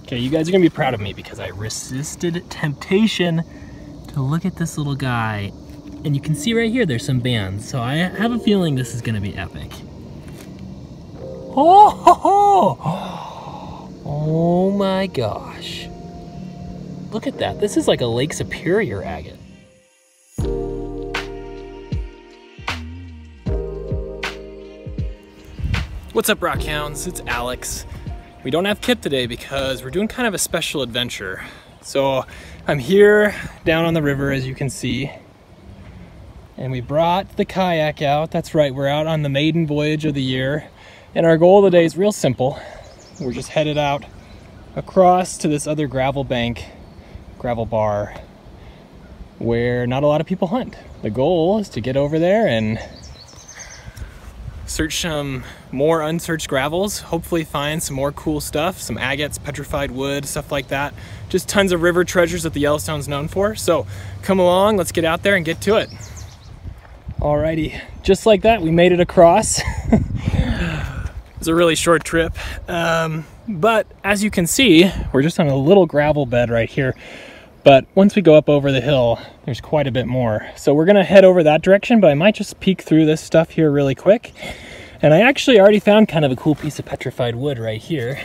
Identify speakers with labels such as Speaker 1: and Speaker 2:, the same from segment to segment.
Speaker 1: Okay, you guys are gonna be proud of me because I resisted temptation to look at this little guy. And you can see right here, there's some bands. So I have a feeling this is gonna be epic. Oh, ho, ho. Oh my gosh. Look at that. This is like a Lake Superior agate. What's up, Rockhounds? It's Alex. We don't have Kip today because we're doing kind of a special adventure. So I'm here down on the river, as you can see, and we brought the kayak out. That's right, we're out on the maiden voyage of the year. And our goal of the day is real simple. We're just headed out across to this other gravel bank, gravel bar, where not a lot of people hunt. The goal is to get over there and search some more unsearched gravels, hopefully find some more cool stuff, some agates, petrified wood, stuff like that. Just tons of river treasures that the Yellowstone's known for. So come along, let's get out there and get to it. Alrighty, just like that, we made it across. It's a really short trip, but as you can see, we're just on a little gravel bed right here. But once we go up over the hill, there's quite a bit more. So we're gonna head over that direction, but I might just peek through this stuff here really quick. And I actually already found kind of a cool piece of petrified wood right here.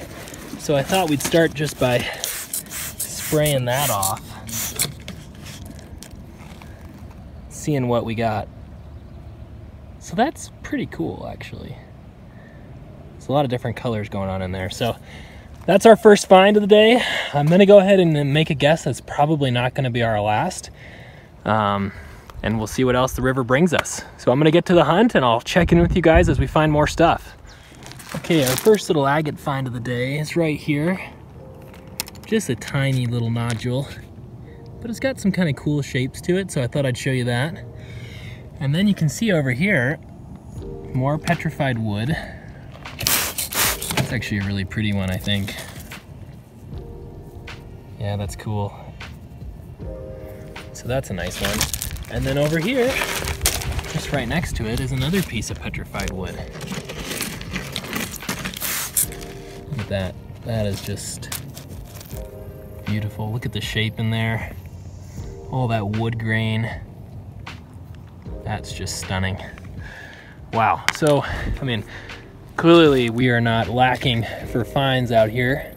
Speaker 1: So I thought we'd start just by spraying that off. Seeing what we got. So that's pretty cool, actually. There's a lot of different colors going on in there. So that's our first find of the day. I'm gonna go ahead and make a guess that's probably not gonna be our last. And we'll see what else the river brings us. So I'm gonna get to the hunt and I'll check in with you guys as we find more stuff. Okay, our first little agate find of the day is right here. Just a tiny little nodule, but it's got some kind of cool shapes to it, so I thought I'd show you that. And then you can see over here, more petrified wood. That's actually a really pretty one, I think. Yeah, that's cool. So that's a nice one. And then over here, just right next to it, is another piece of petrified wood. Look at that. That is just beautiful. Look at the shape in there. All that wood grain. That's just stunning. Wow. So, I mean, clearly we are not lacking for finds out here.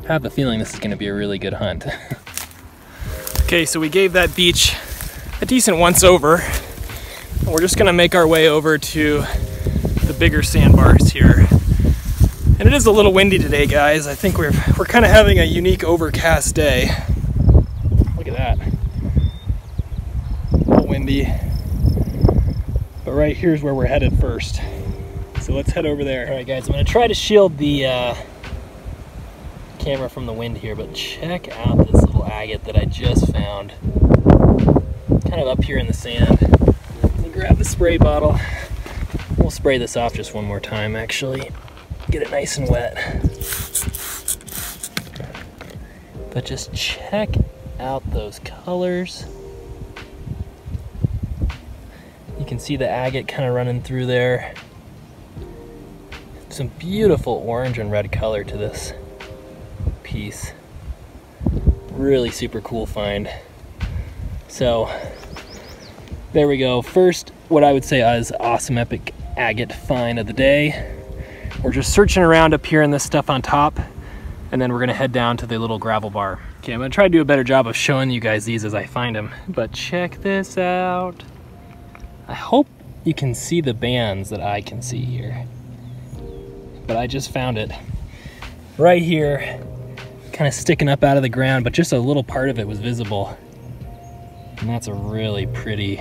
Speaker 1: I have a feeling this is going to be a really good hunt. Okay, so we gave that beach a decent once over. And we're just going to make our way over to the bigger sandbars here. And it is a little windy today, guys. I think we're kind of having a unique overcast day. Look at that. A little windy. But right here's where we're headed first. So let's head over there. All right, guys, I'm gonna try to shield the camera from the wind here, but check out this little agate that I just found. Kind of up here in the sand. Let me grab the spray bottle. We'll spray this off just one more time, actually. Get it nice and wet. But just check out those colors. You can see the agate kind of running through there. Some beautiful orange and red color to this piece. Really super cool find. So there we go. First, what I would say is awesome epic agate find of the day. We're just searching around up here in this stuff on top, and then we're gonna head down to the little gravel bar. Okay, I'm gonna try to do a better job of showing you guys these as I find them, but check this out. I hope you can see the bands that I can see here. But I just found it right here, kind of sticking up out of the ground, but just a little part of it was visible. And that's a really pretty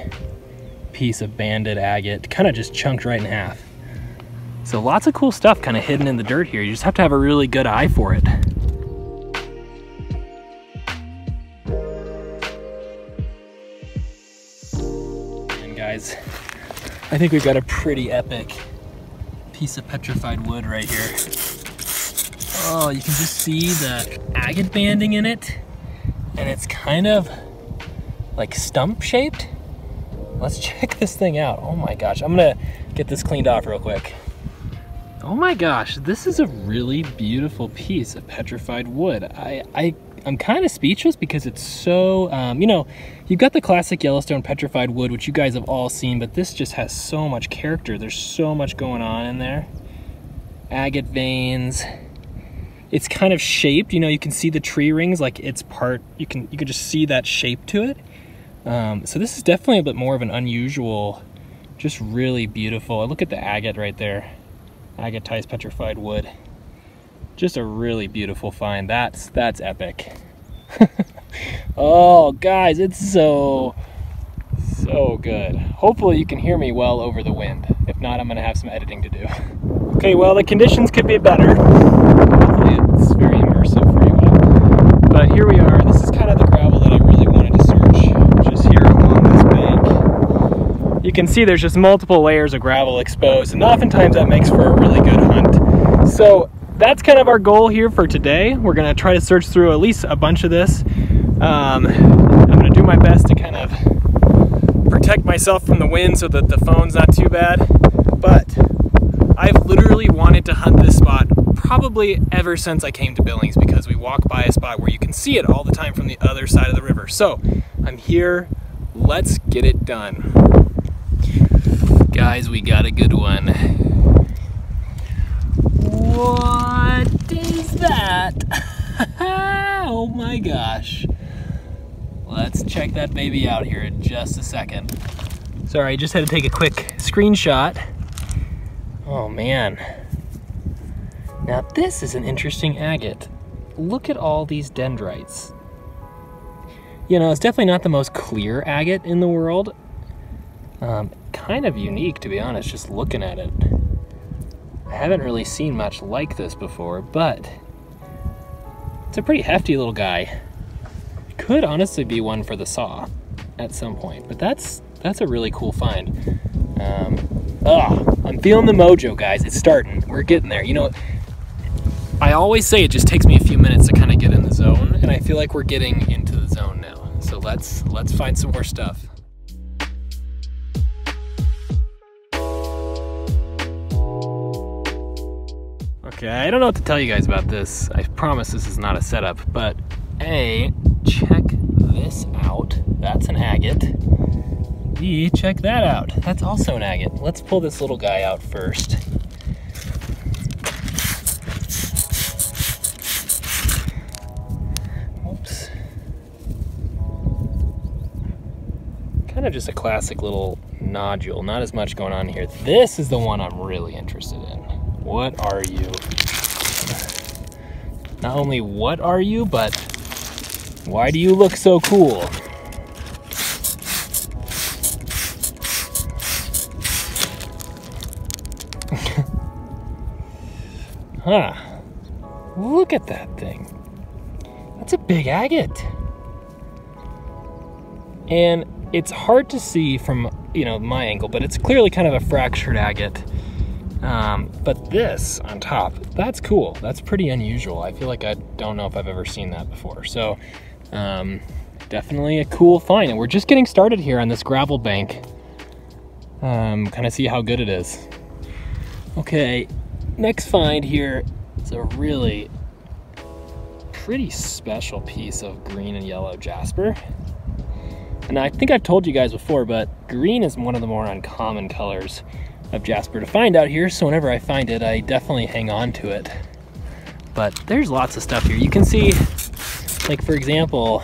Speaker 1: piece of banded agate, kind of just chunked right in half. So lots of cool stuff kind of hidden in the dirt here. You just have to have a really good eye for it. And guys, I think we've got a pretty epic piece of petrified wood right here. Oh, you can just see the agate banding in it, and it's kind of like stump shaped. Let's check this thing out. Oh my gosh, I'm gonna get this cleaned off real quick. Oh my gosh, this is a really beautiful piece of petrified wood. I'm kind of speechless because it's so, you know, you've got the classic Yellowstone petrified wood, which you guys have all seen, but this just has so much character. There's so much going on in there. Agate veins. It's kind of shaped, you know, you can see the tree rings, like it's part, you can just see that shape to it. So this is definitely a bit more of an unusual, just really beautiful. Look at the agate right there. Agatized petrified wood. Just a really beautiful find. That's epic. Oh guys, it's so good. Hopefully you can hear me well over the wind. If not, I'm gonna have some editing to do. Okay, well, the conditions could be better. Hopefully it's very immersive for you all. But here we are. This is kind of the gravel that I really wanted to search, just here along this bank. You can see there's just multiple layers of gravel exposed, and oftentimes that makes for a really good hunt. So that's kind of our goal here for today. We're gonna try to search through at least a bunch of this. I'm gonna do my best to kind of protect myself from the wind so that the phone's not too bad. But I've literally wanted to hunt this spot probably ever since I came to Billings, because we walk by a spot where you can see it all the time from the other side of the river. So I'm here, let's get it done. Guys, we got a good one. What is that? Oh my gosh. Let's check that baby out here in just a second. Sorry, I just had to take a quick screenshot. Oh man. Now this is an interesting agate. Look at all these dendrites. You know, it's definitely not the most clear agate in the world. Kind of unique, to be honest, just looking at it. I haven't really seen much like this before, but it's a pretty hefty little guy. Could honestly be one for the saw at some point, but that's a really cool find. I'm feeling the mojo, guys. It's starting. We're getting there. You know, I always say it just takes me a few minutes to kind of get in the zone, and I feel like we're getting into the zone now. So let's find some more stuff. Okay, I don't know what to tell you guys about this. I promise this is not a setup, but A, check this out. That's an agate. B, check that out. That's also an agate. Let's pull this little guy out first. Oops. Kind of just a classic little nodule. Not as much going on here. This is the one I'm really interested in. What are you? Not only what are you, but why do you look so cool? Huh. Look at that thing. That's a big agate. And it's hard to see from, you know, my angle, but it's clearly kind of a fractured agate. But this on top, that's cool. That's pretty unusual. I feel like I don't know if I've ever seen that before. So, definitely a cool find. And we're just getting started here on this gravel bank. Kind of see how good it is. Okay, next find here is a really pretty special piece of green and yellow Jasper. And I think I've told you guys before, but green is one of the more uncommon colors of Jasper to find out here, so whenever I find it, I definitely hang on to it. But there's lots of stuff here. You can see, like for example,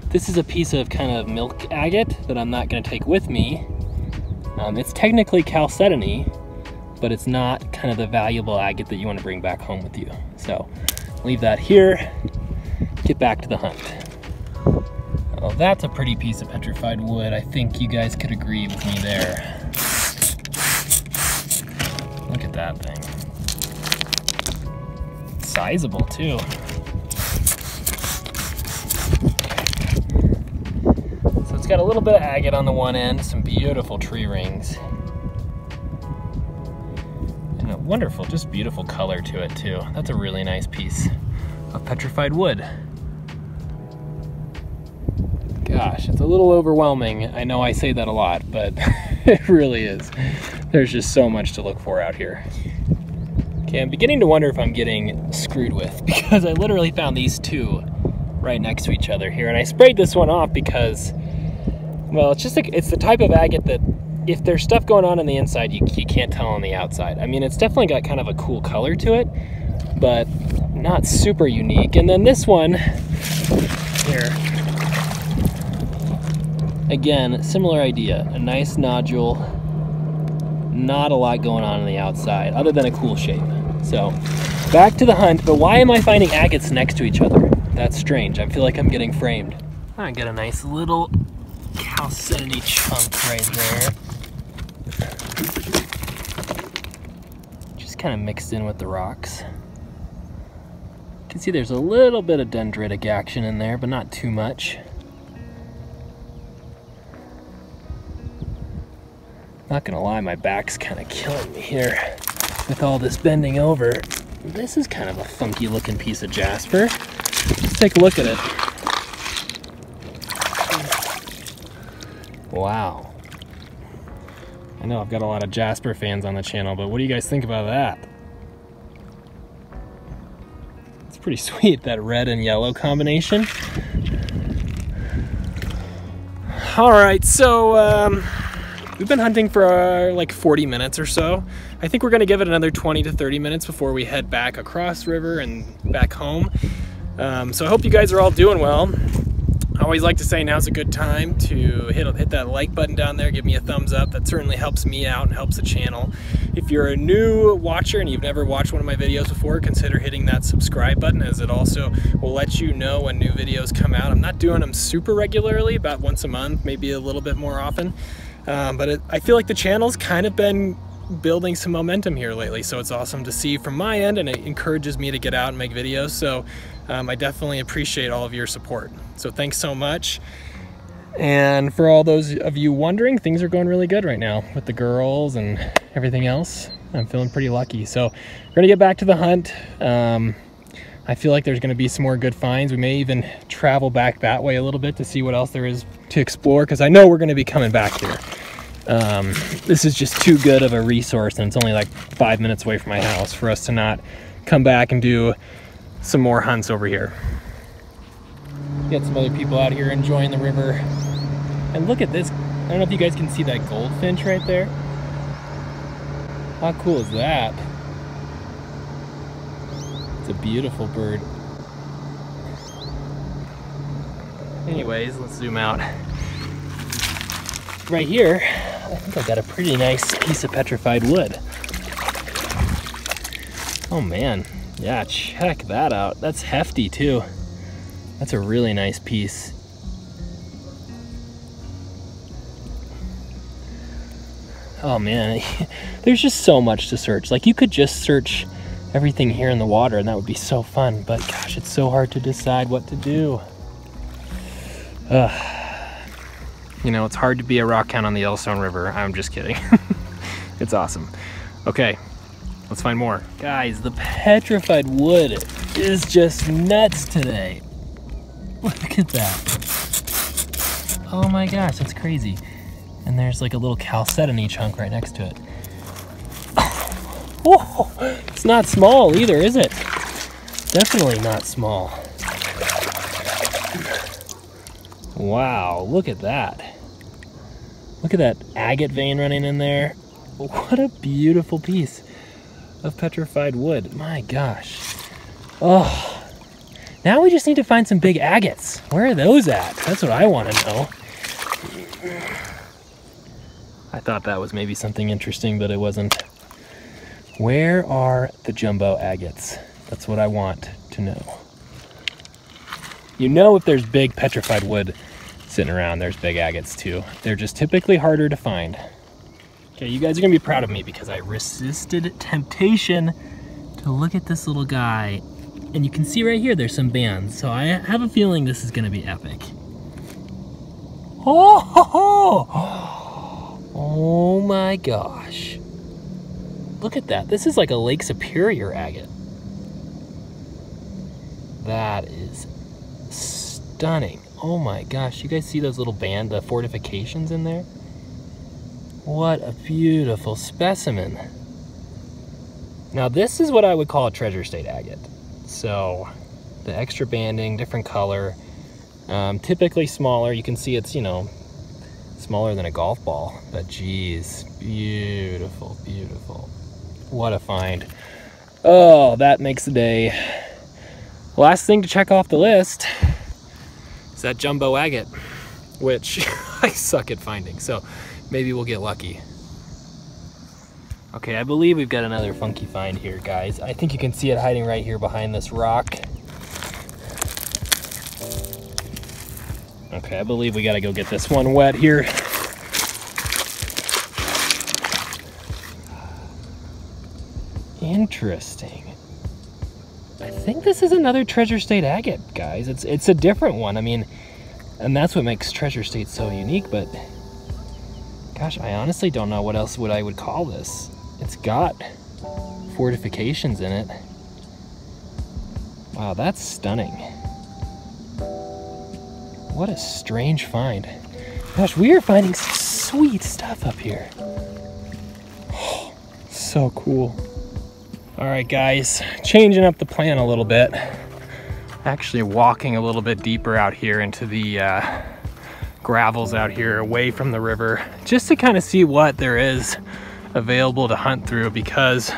Speaker 1: this is a piece of kind of milk agate that I'm not going to take with me. It's technically chalcedony, but it's not kind of the valuable agate that you want to bring back home with you. So leave that here, get back to the hunt. Well, that's a pretty piece of petrified wood. I think you guys could agree with me there. Look at that thing. It's sizable too. So it's got a little bit of agate on the one end, some beautiful tree rings. And a wonderful, just beautiful color to it too. That's a really nice piece of petrified wood. Gosh, it's a little overwhelming. I know I say that a lot, but it really is. There's just so much to look for out here. Okay, I'm beginning to wonder if I'm getting screwed with, because I literally found these two right next to each other here, and I sprayed this one off because, well, it's just like, it's the type of agate that if there's stuff going on the inside, you can't tell on the outside. I mean, it's definitely got kind of a cool color to it, but not super unique. And then this one here, again, similar idea, a nice nodule, not a lot going on the outside other than a cool shape. So back to the hunt, but why am I finding agates next to each other? That's strange. I feel like I'm getting framed. I got a nice little chalcedony chunk right there. Just kind of mixed in with the rocks. You can see there's a little bit of dendritic action in there, but not too much. Not gonna lie, my back's kind of killing me here with all this bending over. This is kind of a funky looking piece of Jasper. Let's take a look at it. Wow. I know I've got a lot of Jasper fans on the channel, but what do you guys think about that? It's pretty sweet, that red and yellow combination. All right, so we've been hunting for like 40 minutes or so. I think we're gonna give it another 20 to 30 minutes before we head back across river and back home. So I hope you guys are all doing well. I always like to say now's a good time to hit that like button down there, give me a thumbs up. That certainly helps me out and helps the channel. If you're a new watcher and you've never watched one of my videos before, consider hitting that subscribe button, as it also will let you know when new videos come out. I'm not doing them super regularly, about once a month, maybe a little bit more often. But I feel like the channel's kind of been building some momentum here lately, so it's awesome to see from my end, and it encourages me to get out and make videos. So I definitely appreciate all of your support. So thanks so much. And for all those of you wondering, things are going really good right now with the girls and everything else. I'm feeling pretty lucky. So we're gonna get back to the hunt. I feel like there's gonna be some more good finds. We may even travel back that way a little bit to see what else there is to explore, because I know we're gonna be coming back here. This is just too good of a resource, and it's only like 5 minutes away from my house for us to not come back and do some more hunts over here. Got some other people out here enjoying the river. And look at this. I don't know if you guys can see that goldfinch right there. How cool is that? It's a beautiful bird. Anyways, let's zoom out. Right here, I think I got a pretty nice piece of petrified wood. Oh man, yeah, check that out. That's hefty too. That's a really nice piece. Oh man, there's just so much to search. Like, you could just search everything here in the water and that would be so fun, but gosh, it's so hard to decide what to do. You know, it's hard to be a rock hound on the Yellowstone River. I'm just kidding. It's awesome. Okay, let's find more. Guys, the petrified wood is just nuts today. Look at that. Oh my gosh, that's crazy. And there's like a little chalcedony chunk right next to it. Oh, it's not small either, is it? Definitely not small. Wow, look at that. Look at that agate vein running in there. What a beautiful piece of petrified wood. My gosh. Oh. Now we just need to find some big agates. Where are those at? That's what I want to know. I thought that was maybe something interesting, but it wasn't. Where are the jumbo agates? That's what I want to know. You know, if there's big petrified wood sitting around, there's big agates too. They're just typically harder to find. Okay, you guys are gonna be proud of me because I resisted temptation to look at this little guy. And you can see right here, there's some bands. So I have a feeling this is gonna be epic. Oh, ho, ho. Oh my gosh. Look at that. This is like a Lake Superior agate. That is stunning. Oh my gosh. You guys see those little the fortifications in there? What a beautiful specimen. Now this is what I would call a treasure state agate. So the extra banding, different color, typically smaller. You can see it's, you know, smaller than a golf ball, but geez, beautiful, beautiful. What a find. Oh, that makes the day. Last thing to check off the list is that jumbo agate, which I suck at finding, so maybe we'll get lucky. Okay, I believe we've got another funky find here, guys. I think you can see it hiding right here behind this rock. Okay, I believe we gotta go get this one wet here. Interesting. I think this is another treasure state agate, guys. It's a different one. I mean, and that's what makes treasure state so unique, but gosh, I honestly don't know what else I would call this. It's got fortifications in it. Wow, that's stunning. What a strange find. Gosh, we are finding some sweet stuff up here. Oh, so cool. All right, guys, changing up the plan a little bit. Actually walking a little bit deeper out here into the gravels out here away from the river, just to kind of see what there is available to hunt through, because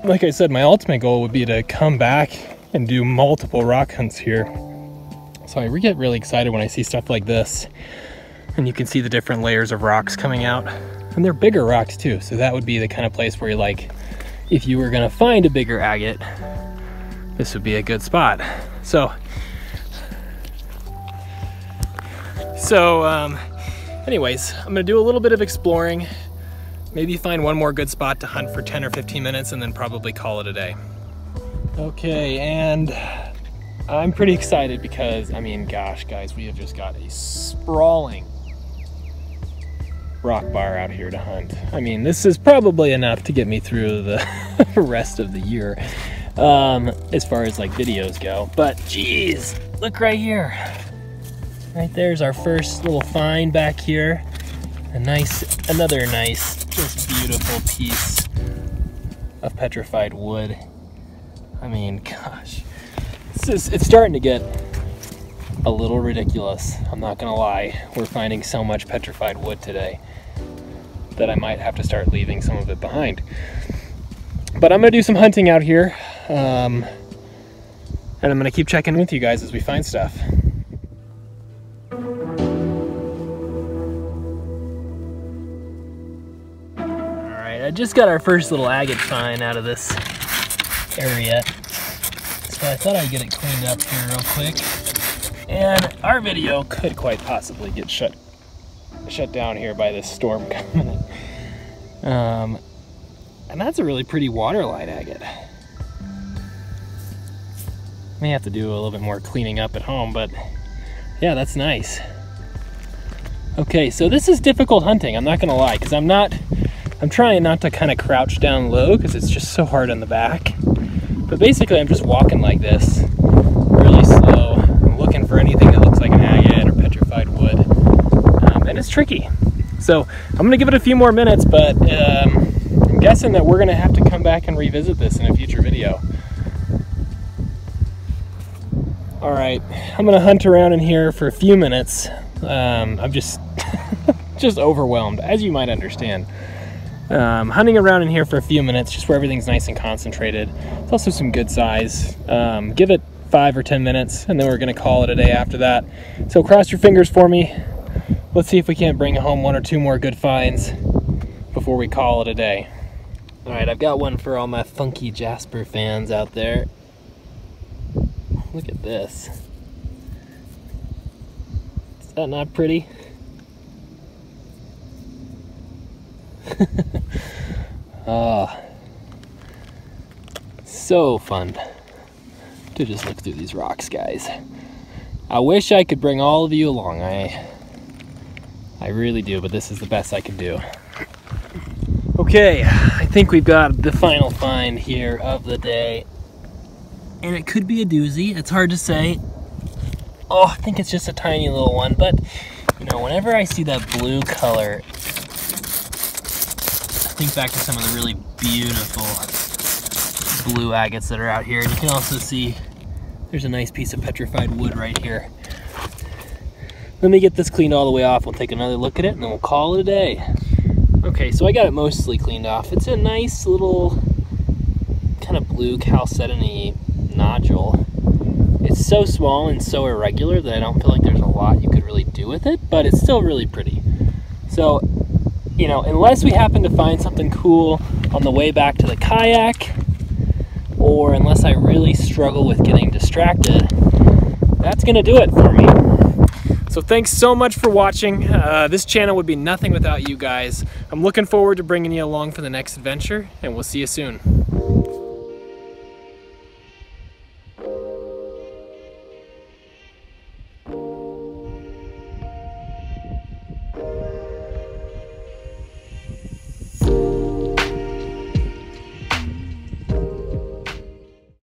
Speaker 1: like I said, my ultimate goal would be to come back and do multiple rock hunts here. So I get really excited when I see stuff like this, and you can see the different layers of rocks coming out, and they're bigger rocks too. So that would be the kind of place where you're like, if you were gonna find a bigger agate, this would be a good spot. So anyways, I'm gonna do a little bit of exploring, maybe find one more good spot to hunt for 10 or 15 minutes, and then probably call it a day. Okay, and I'm pretty excited because, I mean, gosh, guys, we have just got a sprawling rock bar out here to hunt. I mean, this is probably enough to get me through the rest of the year, as far as like videos go. But geez, look right here. Right there's our first little find back here. Another nice, just beautiful piece of petrified wood. I mean, gosh, it's starting to get a little ridiculous. I'm not gonna lie. We're finding so much petrified wood today that I might have to start leaving some of it behind. But I'm gonna do some hunting out here, and I'm gonna keep checking with you guys as we find stuff. I just got our first little agate find out of this area, so I thought I'd get it cleaned up here real quick. And our video could quite possibly get shut down here by this storm coming. And that's a really pretty waterline agate. May have to do a little bit more cleaning up at home, but yeah, that's nice. Okay, so this is difficult hunting, I'm not gonna lie, because I'm trying not to kind of crouch down low because it's just so hard on the back. But basically I'm just walking like this, really slow. I'm looking for anything that looks like an agate or petrified wood. And it's tricky. So I'm gonna give it a few more minutes, but I'm guessing that we're gonna have to come back and revisit this in a future video. All right, I'm gonna hunt around in here for a few minutes. I'm just, just overwhelmed, as you might understand. Hunting around in here for a few minutes, just where everything's nice and concentrated. It's also some good size. Give it 5 or 10 minutes, and then we're gonna call it a day after that. So cross your fingers for me. Let's see if we can't bring home 1 or 2 more good finds before we call it a day. All right, I've got one for all my funky Jasper fans out there. Look at this. Is that not pretty? Oh, so fun to just look through these rocks, guys. I wish I could bring all of you along. I really do, but this is the best I can do. Okay, I think we've got the final find here of the day, and it could be a doozy. It's hard to say. Oh, I think it's just a tiny little one, but you know, whenever I see that blue color, think back to some of the really beautiful blue agates that are out here. And you can also see there's a nice piece of petrified wood right here. Let me get this cleaned all the way off. We'll take another look at it and then we'll call it a day. Okay, so I got it mostly cleaned off. It's a nice little kind of blue chalcedony nodule. It's so small and so irregular that I don't feel like there's a lot you could really do with it, but it's still really pretty. So, you know, unless we happen to find something cool on the way back to the kayak, or unless I really struggle with getting distracted, that's gonna do it for me. So thanks so much for watching. This channel would be nothing without you guys. I'm looking forward to bringing you along for the next adventure, and we'll see you soon.